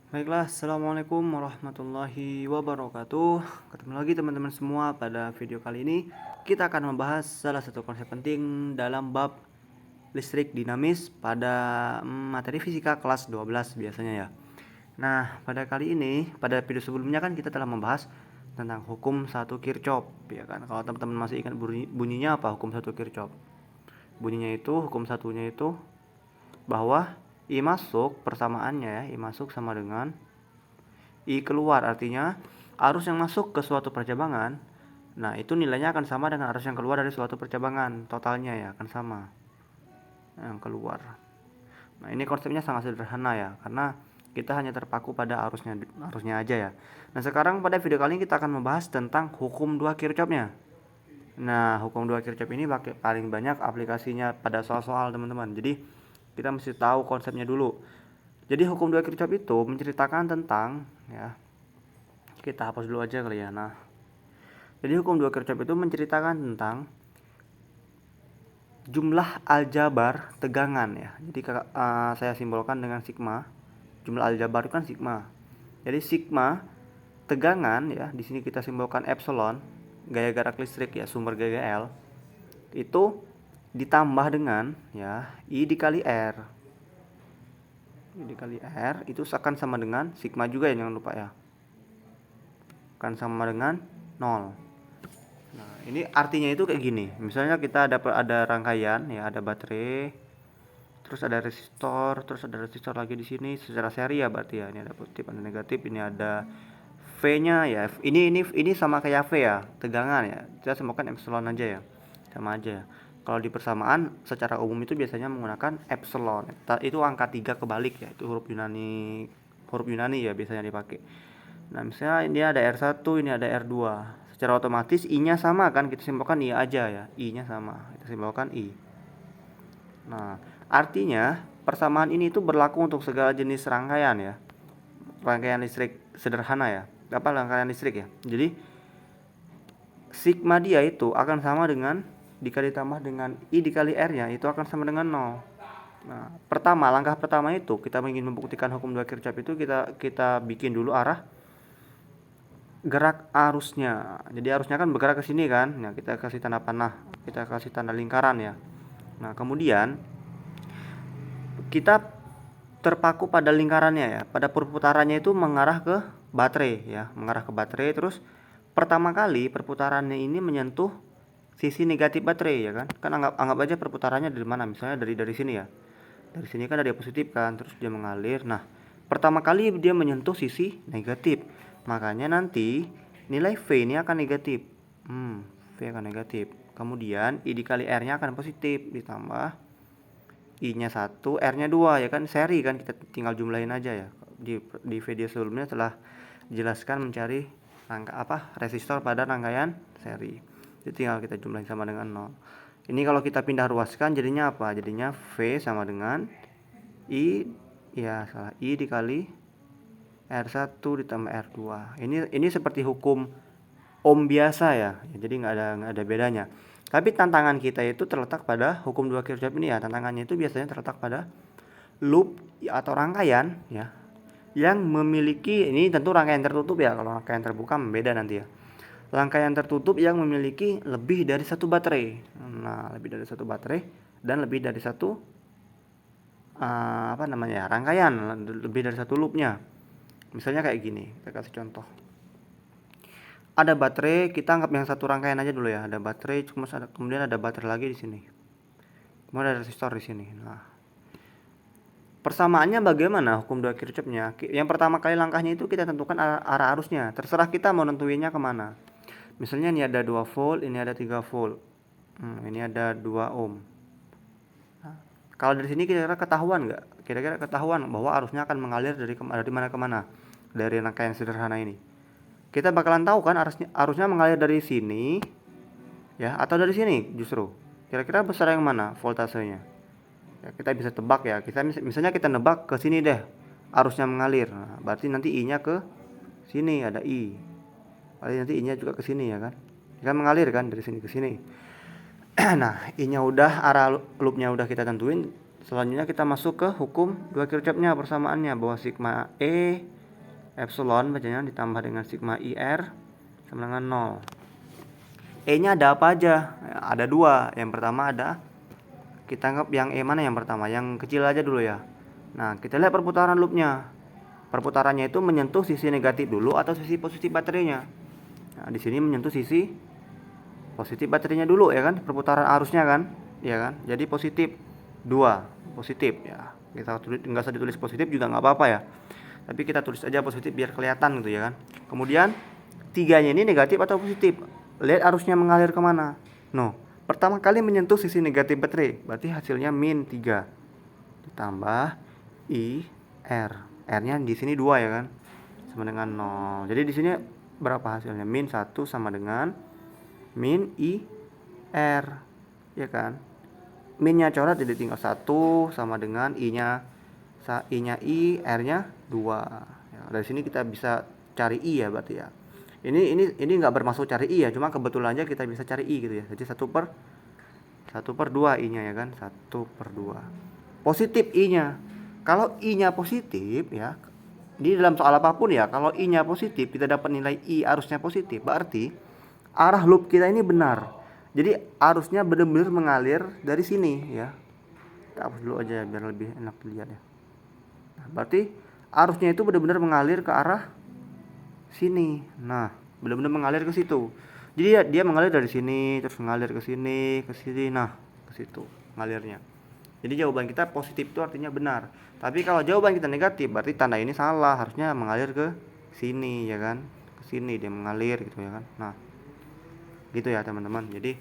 Baiklah, Assalamualaikum warahmatullahi wabarakatuh. Ketemu lagi teman-teman semua. Pada video kali ini kita akan membahas salah satu konsep penting dalam bab listrik dinamis pada materi fisika kelas 12 biasanya ya. Nah, pada kali ini, pada video sebelumnya kan kita telah membahas tentang hukum satu Kirchhoff ya kan. Kalau teman-teman masih ingat bunyinya apa hukum satu Kirchhoff? Bunyinya itu, hukum satunya itu bahwa I masuk persamaannya ya, I masuk sama dengan I keluar, artinya arus yang masuk ke suatu percabangan, nah itu nilainya akan sama dengan arus yang keluar dari suatu percabangan, totalnya ya akan sama yang keluar. Nah ini konsepnya sangat sederhana ya, karena kita hanya terpaku pada arusnya aja ya. Nah sekarang pada video kali ini kita akan membahas tentang hukum 2 Kirchhoff-nya. Nah hukum 2 Kirchhoff ini paling banyak aplikasinya pada soal-soal teman-teman, jadi kita mesti tahu konsepnya dulu. Jadi hukum 2 Kirchhoff itu menceritakan tentang ya, kita hapus dulu aja kali ya. Nah, jadi hukum 2 Kirchhoff itu menceritakan tentang jumlah aljabar tegangan ya. Jadi saya simbolkan dengan sigma. Jumlah aljabar itu kan sigma. Jadi sigma tegangan ya, di sini kita simbolkan epsilon, gaya gerak listrik ya, sumber gaya L. Itu ditambah dengan ya I dikali R. I dikali R itu akan sama dengan sigma juga ya, jangan lupa ya. Akan sama dengan 0. Nah, ini artinya itu kayak gini. Misalnya kita ada rangkaian ya, ada baterai, terus ada resistor lagi di sini secara seri ya berarti ya. Ini ada positif, ada negatif, ini ada V-nya ya. Ini sama kayak V ya, tegangan ya. Kita samakan epsilon aja ya. Sama aja ya. Kalau di persamaan secara umum itu biasanya menggunakan epsilon. Itu angka 3 kebalik ya. Itu huruf Yunani ya biasanya dipakai. Nah, misalnya ini ada R1, ini ada R2. Secara otomatis I-nya sama kan, kita simbolkan I aja ya. I-nya sama, kita simbolkan I. Nah, artinya persamaan ini itu berlaku untuk segala jenis rangkaian ya. Rangkaian listrik sederhana ya. Apa rangkaian listrik ya? Jadi sigma dia itu akan sama dengan dikali tambah dengan I dikali R-nya itu akan sama dengan 0. Nah, langkah pertama itu kita ingin membuktikan hukum 2 Kirchhoff itu kita bikin dulu arah gerak arusnya. Jadi arusnya kan bergerak ke sini kan. Nah, kita kasih tanda panah, kita kasih tanda lingkaran ya. Nah, kemudian kita terpaku pada lingkarannya ya. Pada perputarannya itu mengarah ke baterai ya, mengarah ke baterai. Terus pertama kali perputarannya ini menyentuh sisi negatif baterai ya kan. Kan anggap aja perputarannya dari mana? Misalnya dari sini ya. Dari sini kan ada positif kan, terus dia mengalir. Nah, pertama kali dia menyentuh sisi negatif. Makanya nanti nilai V ini akan negatif. V akan negatif. Kemudian I dikali R-nya akan positif, ditambah I-nya 1, R-nya 2 ya kan, seri kan, kita tinggal jumlahin aja ya. Di video sebelumnya telah dijelaskan mencari resistor pada rangkaian seri. Jadi tinggal kita jumlahin sama dengan 0. Ini kalau kita pindah ruaskan jadinya apa? Jadinya V sama dengan I dikali R1 ditambah R2. Ini seperti hukum ohm biasa ya. Jadi nggak ada bedanya. Tapi tantangan kita itu terletak pada hukum 2 Kirchhoff ini ya. Tantangannya itu biasanya terletak pada loop atau rangkaian ya, yang memiliki, ini tentu rangkaian tertutup ya. Kalau rangkaian terbuka beda nanti ya. Rangkaian tertutup yang memiliki lebih dari satu baterai. Nah, lebih dari satu baterai dan lebih dari satu rangkaian, lebih dari satu loopnya. Misalnya kayak gini, kita kasih contoh. Ada baterai, kita anggap yang satu rangkaian aja dulu ya. Ada baterai, kemudian ada baterai lagi di sini. Kemudian ada resistor di sini. Nah, persamaannya bagaimana hukum 2 Kirchhoff-nya? Yang pertama kali langkahnya itu kita tentukan arah arusnya. Terserah kita mau nentuinnya kemana. Misalnya ini ada 2 volt, ini ada 3 volt. Ini ada 2 ohm. Nah, kalau dari sini kira-kira ketahuan nggak? Kira-kira ketahuan bahwa arusnya akan mengalir dari mana ke mana? Dari rangkaian sederhana ini. Kita bakalan tahu kan arusnya mengalir dari sini ya, atau dari sini justru. Kira-kira besar yang mana voltasenya? Ya, kita bisa tebak ya. Misalnya kita nebak ke sini deh arusnya mengalir. Nah, berarti nanti I-nya ke sini, ada I. Berarti nanti I-nya juga ke sini ya kan. Kan mengalir kan dari sini ke sini. Nah, I-nya udah, arah loopnya udah kita tentuin. Selanjutnya kita masuk ke hukum 2 Kirchhoff-nya, persamaannya, bahwa sigma E epsilon bacanya ditambah dengan sigma IR sama dengan 0. E-nya ada apa aja? Ada dua. Yang pertama ada, kita anggap yang E mana yang pertama? Yang kecil aja dulu ya. Nah, kita lihat perputaran loopnya. Perputarannya itu menyentuh sisi negatif dulu atau sisi positif baterainya. Nah, di sini menyentuh sisi positif baterainya dulu ya kan, perputaran arusnya kan, ya kan. Jadi positif 2, positif ya. Kita tulis, nggak usah ditulis positif juga nggak apa-apa ya. Tapi kita tulis aja positif biar kelihatan gitu ya kan. Kemudian tiganya ini negatif atau positif. Lihat arusnya mengalir kemana. No, pertama kali menyentuh sisi negatif baterai, berarti hasilnya min 3 ditambah IR. R-nya di sini 2 ya kan, sama dengan 0. Jadi di sini berapa hasilnya? Min 1 sama dengan min IR, ya kan. Minnya coret jadi tinggal 1 sama dengan I-nya I, R-nya 2. Ya, dari sini kita bisa cari I ya berarti ya. Ini nggak bermaksud cari I ya, cuma kebetulan aja kita bisa cari I gitu ya. Jadi 1/2 I-nya ya kan, 1/2. Positif I-nya. Kalau I-nya positif ya, di dalam soal apapun ya, kalau I-nya positif kita dapat nilai I arusnya positif, berarti arah loop kita ini benar. Jadi arusnya benar-benar mengalir dari sini ya. Kita hapus dulu aja biar lebih enak dilihat ya. Nah, berarti arusnya itu benar-benar mengalir ke arah sini. Nah, benar-benar mengalir ke situ. Jadi dia mengalir dari sini terus mengalir ke sini, nah, ke situ mengalirnya. Jadi jawaban kita positif itu artinya benar. Tapi kalau jawaban kita negatif berarti tanda ini salah, harusnya mengalir ke sini ya kan. Ke sini dia mengalir gitu ya kan. Nah, gitu ya teman-teman. Jadi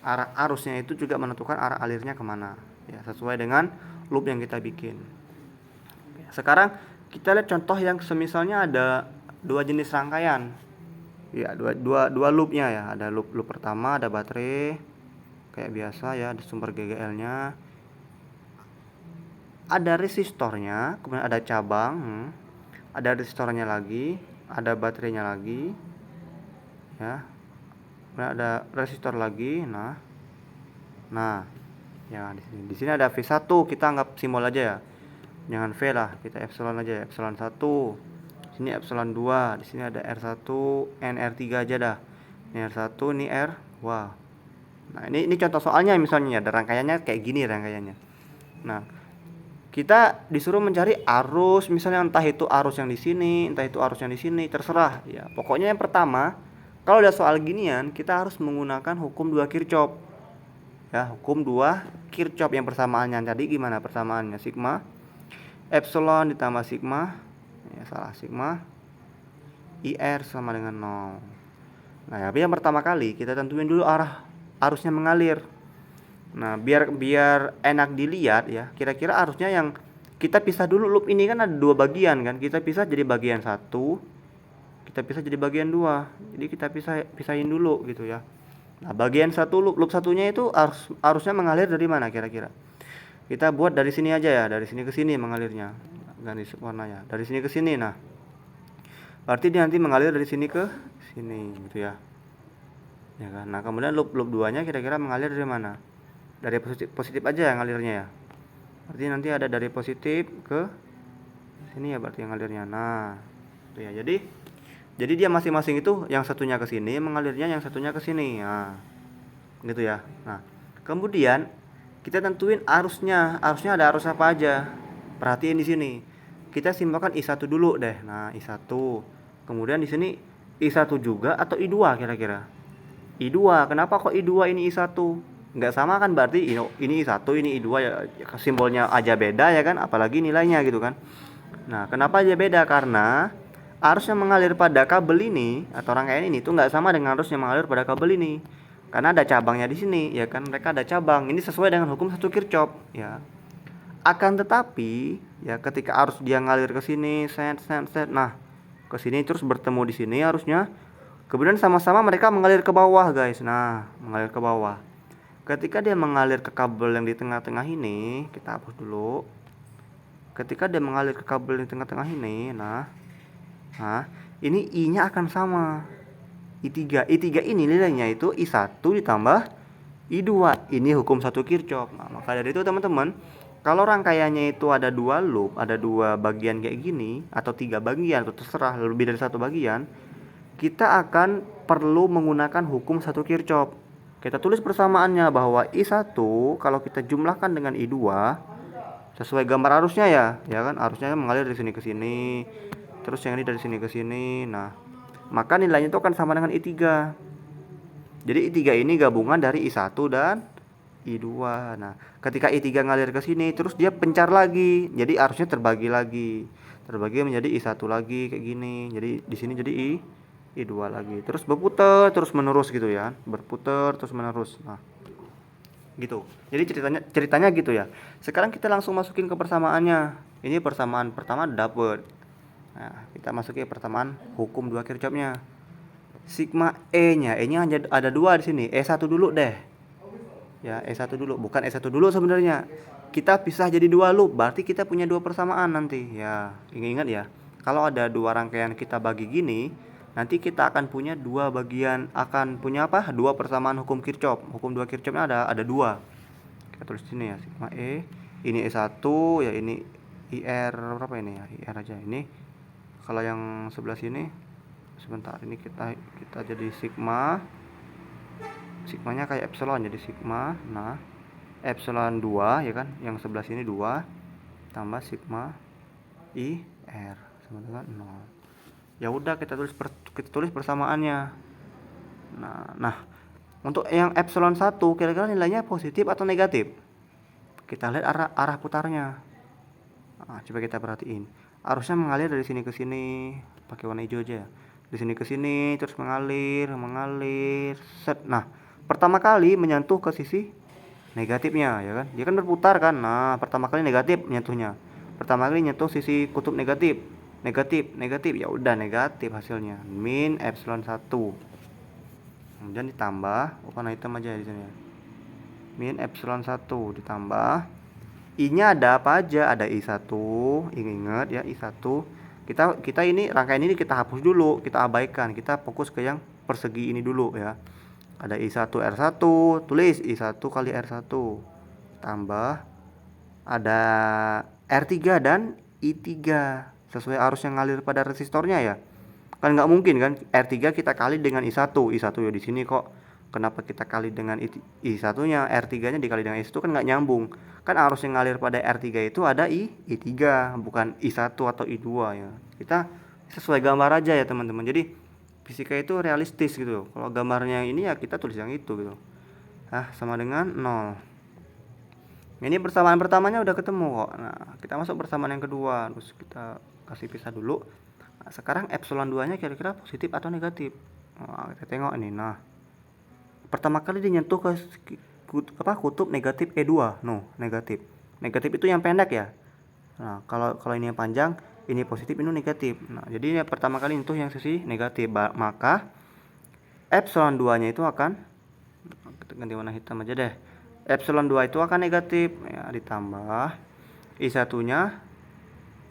arah arusnya itu juga menentukan arah alirnya kemana ya, sesuai dengan loop yang kita bikin. Sekarang kita lihat contoh yang semisalnya ada dua jenis rangkaian ya, dua loopnya ya. Ada loop pertama ada baterai kayak biasa ya, ada sumber GGL nya, ada resistornya, kemudian ada cabang, ada resistornya lagi, ada baterainya lagi ya, kemudian ada resistor lagi. Nah ya, di sini ada V1, kita anggap simbol aja ya, jangan V lah, kita epsilon aja ya, epsilon 1. Sini epsilon 2, di sini ada R1, R3 aja dah. Ini R1, ini R. Wah. Nah, ini contoh soalnya misalnya ada rangkaiannya kayak gini rangkaiannya. Nah, kita disuruh mencari arus, misalnya entah itu arus yang di sini, entah itu arus yang di sini, terserah ya. Pokoknya yang pertama, kalau ada soal ginian, kita harus menggunakan hukum 2 Kirchhoff. Ya, hukum 2 Kirchhoff yang persamaannya tadi gimana persamaannya? Sigma epsilon ditambah sigma, ya salah, sigma IR sama dengan 0. Nah, tapi yang pertama kali kita tentuin dulu arah arusnya mengalir. Nah, biar enak dilihat ya, kira-kira arusnya yang kita pisah dulu. Loop ini kan ada 2 bagian kan, kita pisah jadi bagian 1, kita pisah jadi bagian 2. Jadi kita pisahin dulu gitu ya. Nah, bagian 1 loop satunya itu arusnya mengalir dari mana kira-kira? Kita buat dari sini aja ya, dari sini ke sini mengalirnya. Garis warnanya dari sini ke sini. Nah, berarti dia nanti mengalir dari sini ke sini gitu ya. Ya kan? Nah, kemudian loop 2-nya kira-kira mengalir dari mana? Dari positif aja yang ngalirnya ya. Berarti nanti ada dari positif ke sini ya berarti yang ngalirnya. Nah, itu ya. Jadi dia masing-masing itu yang satunya ke sini mengalirnya, yang satunya ke sini. Nah, gitu ya. Nah, kemudian kita tentuin arusnya. Arusnya ada arus apa aja? Perhatiin di sini. Kita simbolkan I1 dulu deh. Nah, I1. Kemudian di sini I1 juga atau I2 kira-kira? I2. Kenapa kok I2 ini I1? Enggak sama kan, berarti ini I1, ini I2 ya, simbolnya aja beda ya kan, apalagi nilainya gitu kan. Nah, kenapa aja beda? Karena arus yang mengalir pada kabel ini atau rangkaian ini tuh enggak sama dengan arus yang mengalir pada kabel ini. Karena ada cabangnya di sini ya kan, mereka ada cabang. Ini sesuai dengan hukum 1 Kirchhoff ya. Akan tetapi ya, ketika arus dia ngalir ke sini, nah ke sini terus bertemu di sini arusnya, kemudian sama-sama mereka mengalir ke bawah guys. Nah, mengalir ke bawah. Ketika dia mengalir ke kabel yang di tengah-tengah ini, kita hapus dulu. Ketika dia mengalir ke kabel di tengah-tengah ini, nah ini I-nya akan sama I3. I3 ini nilainya itu I1 ditambah I2. Ini hukum 1 Kirchhoff. Nah, maka dari itu teman-teman, Kalau rangkaiannya itu ada 2 loop, ada 2 bagian kayak gini atau 3 bagian atau terserah lebih dari 1 bagian, kita akan perlu menggunakan hukum 1 Kirchhoff. Kita tulis persamaannya bahwa I1 kalau kita jumlahkan dengan I2 sesuai gambar arusnya ya kan arusnya mengalir dari sini ke sini, terus yang ini dari sini ke sini. Nah, maka nilainya itu akan sama dengan I3. Jadi I3 ini gabungan dari I1 dan I2. Nah, ketika I3 ngalir ke sini terus dia pencar lagi. Jadi arusnya terbagi lagi. Terbagi menjadi I1 lagi kayak gini. Jadi di sini jadi I2 lagi. Terus berputar terus menerus gitu ya. Berputar terus menerus. Nah, gitu. Jadi ceritanya gitu ya. Sekarang kita langsung masukin ke persamaannya. Ini persamaan pertama dapet. Nah, kita masukin persamaan hukum 2 Kirchhoff-nya. Sigma E-nya ada 2 di sini. E1 dulu deh. Ya, E1 dulu, bukan E1 dulu sebenarnya. Kita pisah jadi 2 loop, berarti kita punya 2 persamaan nanti. Ya, ingat ya. Kalau ada 2 rangkaian kita bagi gini, nanti kita akan punya 2 bagian, akan punya apa? 2 persamaan hukum Kirchhoff. Hukum 2 Kirchhoff-nya ada 2. Kita tulis sini ya, sigma E. Ini E1, ya ini IR berapa ini ya? IR aja ini. Kalau yang sebelah sini sebentar, ini kita jadi sigmanya kayak epsilon, jadi sigma. Nah, epsilon 2 ya kan, yang sebelah sini 2 tambah sigma IR sama dengan 0. Ya udah kita tulis persamaannya. Nah, untuk yang epsilon 1 kira-kira nilainya positif atau negatif? Kita lihat arah putarnya. Nah, coba kita perhatiin. Arusnya mengalir dari sini ke sini, pakai warna hijau aja. Di sini ke sini terus mengalir, set. Nah, pertama kali menyentuh ke sisi negatifnya ya kan. Dia kan berputar kan. Nah, pertama kali negatif nyentuhnya. Pertama kali nyentuh sisi kutub negatif. Negatif. Ya udah negatif hasilnya. Min epsilon 1. Kemudian ditambah warna hitam aja di sini ya. Min epsilon 1 ditambah I-nya ada apa aja? Ada I1, ingat ya I1. Kita ini rangkaian ini kita hapus dulu, kita abaikan. Kita fokus ke yang persegi ini dulu ya. Ada I1 R1, tulis I1 kali R1. Tambah ada R3 dan I3 sesuai arus yang ngalir pada resistornya ya. Kan nggak mungkin kan R3 kita kali dengan I1 ya di sini kok. Kenapa kita kali dengan I1-nya, R3-nya dikali dengan I1 kan nggak nyambung. Kan arus yang ngalir pada R3 itu ada I3, bukan I1 atau I2 ya. Kita sesuai gambar aja ya teman-teman. Jadi fisika itu realistis gitu. Kalau gambarnya ini ya kita tulis yang itu gitu. Sama dengan 0. Ini persamaan pertamanya udah ketemu kok. Nah, kita masuk persamaan yang kedua. Terus kita kasih pisah dulu. Nah, sekarang epsilon 2-nya kira-kira positif atau negatif? Nah, kita tengok ini. Nah, pertama kali dia nyentuh ke kutub negatif E2. Negatif. Negatif itu yang pendek ya. Nah, kalau ini yang panjang, ini positif, ini negatif. Nah, jadi ini pertama kali nyentuh yang sisi negatif, maka epsilon 2-nya itu akan, kita ganti warna hitam aja deh. Epsilon 2 itu akan negatif ya, ditambah I1-nya.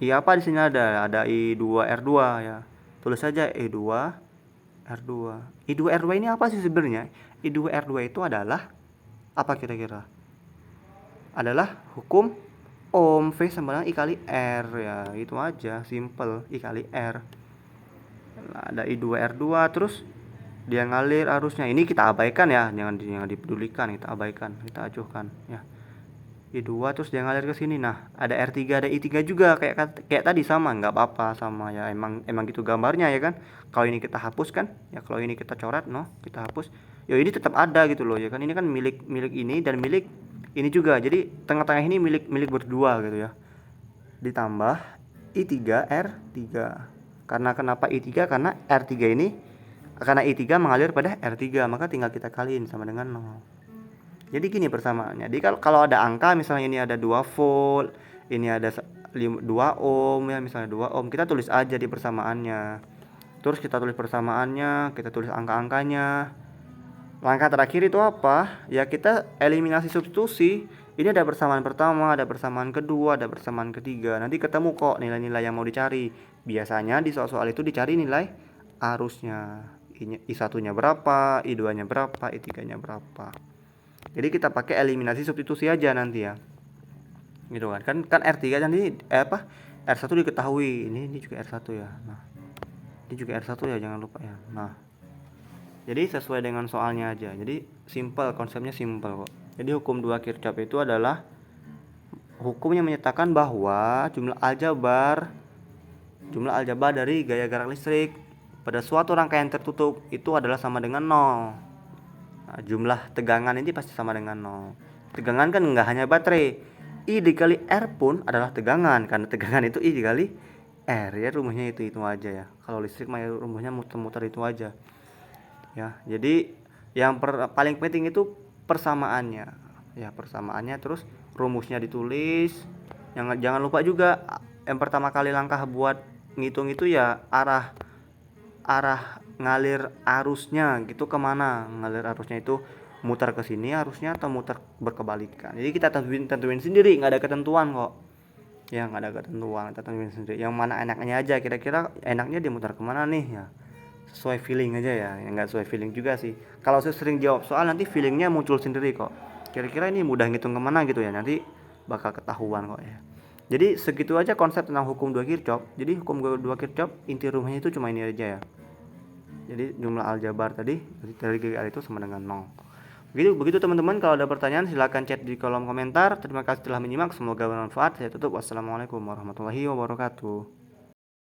Apa di sini ada I2R2 ya. Tulis saja I2R2. I2R2 ini apa sih sebenarnya? I2R2 itu adalah apa kira-kira? Adalah hukum Ohm, V sama dengan I kali R ya, itu aja, simple, I kali R. Nah, ada I2R2 terus dia ngalir arusnya. Ini kita abaikan ya, jangan dipedulikan, kita abaikan, kita acuhkan ya. I2 terus dia ngalir ke sini. Nah, ada R3, ada I3 juga kayak tadi sama, nggak apa-apa sama ya. Emang gitu gambarnya ya kan. Kalau ini kita hapus kan, ya kalau ini kita coret, kita hapus. Ya ini tetap ada gitu loh ya kan. Ini kan milik ini dan milik ini juga. Jadi tengah-tengah ini milik berdua gitu ya. Ditambah I3 R3. Karena kenapa I3? Karena R3 ini karena I3 mengalir pada R3, maka tinggal kita kaliin sama dengan 0. Jadi gini persamaannya. Jadi kalau ada angka misalnya ini ada 2 volt, ini ada 2 ohm ya, misalnya 2 ohm, kita tulis aja di persamaannya. Terus kita tulis persamaannya, kita tulis angka-angkanya. Langkah terakhir itu apa? Ya kita eliminasi substitusi. Ini ada persamaan pertama, ada persamaan kedua, ada persamaan ketiga. Nanti ketemu kok nilai-nilai yang mau dicari. Biasanya di soal-soal itu dicari nilai arusnya. I1-nya berapa, I2-nya berapa, I3-nya berapa. Jadi kita pakai eliminasi substitusi aja nanti ya. gitu kan R3 kan ini R1 diketahui, ini juga R1 ya. Nah, ini juga R1 ya, jangan lupa ya. Nah, jadi sesuai dengan soalnya aja. Jadi simple, konsepnya simple kok. Jadi hukum 2 Kirchhoff itu adalah hukum yang menyatakan bahwa jumlah aljabar dari gaya gerak listrik pada suatu rangkaian tertutup itu adalah sama dengan 0. Nah, jumlah tegangan ini pasti sama dengan 0. Tegangan kan nggak hanya baterai, I dikali R pun adalah tegangan, karena tegangan itu I dikali R ya, rumusnya itu aja ya. Kalau listrik mah rumusnya muter-muter itu aja ya. Jadi yang paling penting itu persamaannya ya, persamaannya, terus rumusnya ditulis. Jangan lupa juga yang pertama kali langkah buat ngitung itu ya arah ngalir arusnya gitu, kemana ngalir arusnya itu, muter ke sini arusnya atau muter berkebalikan. Jadi kita tentuin sendiri, nggak ada ketentuan kok ya, nggak ada ketentuan, kita tentuin sendiri yang mana enaknya aja. Kira-kira enaknya dia muter kemana nih ya, sesuai feeling aja ya. Yang nggak sesuai feeling juga sih, kalau saya sering jawab soal nanti feelingnya muncul sendiri kok, kira-kira ini mudah ngitung kemana gitu ya, nanti bakal ketahuan kok ya. Jadi segitu aja konsep tentang hukum 2 Kirchhoff. Jadi hukum 2 Kirchhoff inti rumusnya itu cuma ini aja ya. Jadi jumlah aljabar tadi dari GR itu sama dengan 0. Begitu teman-teman. Kalau ada pertanyaan silahkan chat di kolom komentar. Terima kasih telah menyimak, semoga bermanfaat. Saya tutup. Wassalamualaikum warahmatullahi wabarakatuh.